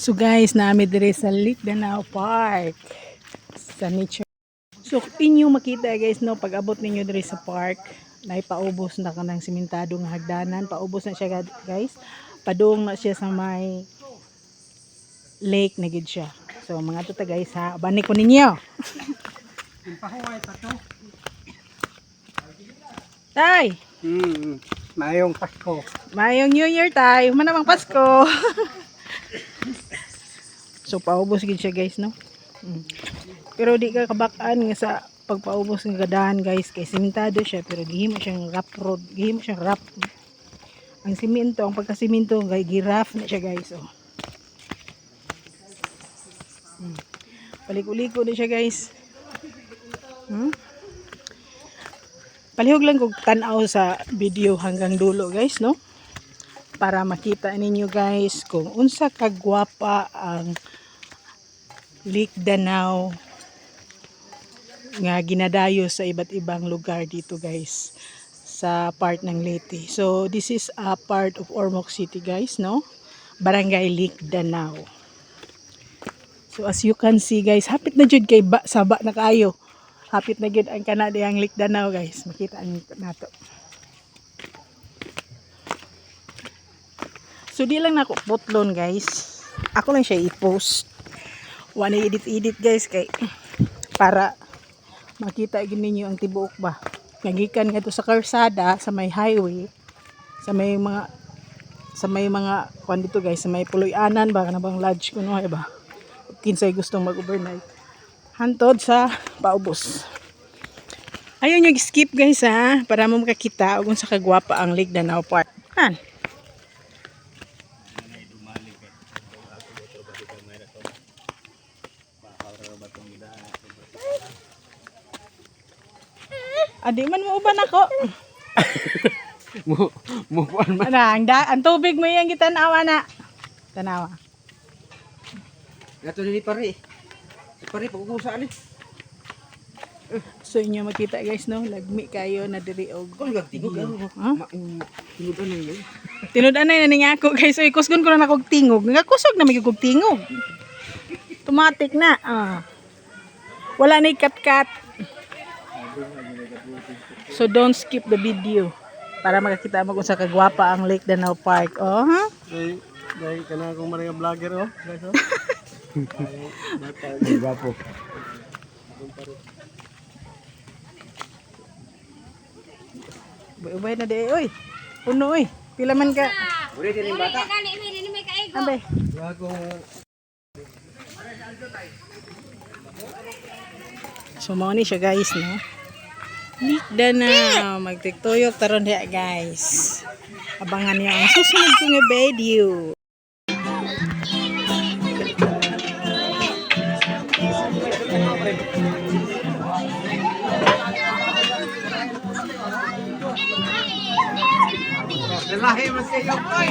So guys, naami dire sa Lake Danao Park sa nature. So inyo makita guys no, pag abot ninyo dire sa park, naipaubos na kanang simentado nga hagdanan, paubos na siya guys. Padung na siya sa may lake na gid siya. So mga tuta guys ha, bani ko ninyo. Pahuway pa to. Tay, Mayong Pasko. mayong New Year tay, manamang Pasko. So paubos gid siya guys no. Pero di ka kabakaan nga sa pagpaubos ng gadahan guys, kay simentado siya pero gihimo siyang rough road, gihimo siyang rough. Ang simento, ang pagkasimento kay giraffe na siya guys oh. Paliko-liko na siya guys. Palihog lang kog tan-aw sa video hanggang dulo guys no, para makita ninyo guys kung unsa kagwapa ang Lake Danao nga ginadayo sa iba't ibang lugar dito guys sa part ng Leyte. So this is a part of Ormoc City guys no, Barangay Lake Danao. So as you can see guys, hapit na jud kay saba na kayo. Hapit na gid ang kanadiyang Lake Danao guys. Makita nato. So di lang nako putlon guys. Ako lang siya i-post. Wala edit guys kay para makita gid ninyo ang tibuok ba. Nagikan nga to sa karsada, sa may highway, sa may mga kuan dito guys, sa may Puloy-anan ba kana bang lodge kuno ba. Kinsay gustong mag-overnight. Hantod sa paubos. Ayaw nyo skip guys ha, para mo makakita kung sa kagwapa ang Lake Danao Park. Han. Adi man mo uban ako. Mupuan man. Ana, ang tubig mo yang gitanawa na. Tanawa. Gato ni pare. Pare pag-usa ani. So inyo makita guys no, lagmi kayo na diri og Ko nagtingog ano. ha? Tingog ano yun. Tinud-anay na ning ako guys. So ikusgon ko na kog tingog. Nagakusog na may kog tingog. Automatic na. Wala na kat-kat. So don't skip the video para makakita mo kung sa kagwapa ang Lake Danao Park. Oh, ha? Dahil kana akong mga vlogger oh. Guys oh. Gwapo. Ubay na de, oy. Puno oy. Pila man ka? Uri din bata. Abe. Gago. So mo ni siya guys no. Lake Danao, magtiktuyok taron diha guys. Abangan niyo ang susunod kong video. Lahi man kayo, oy.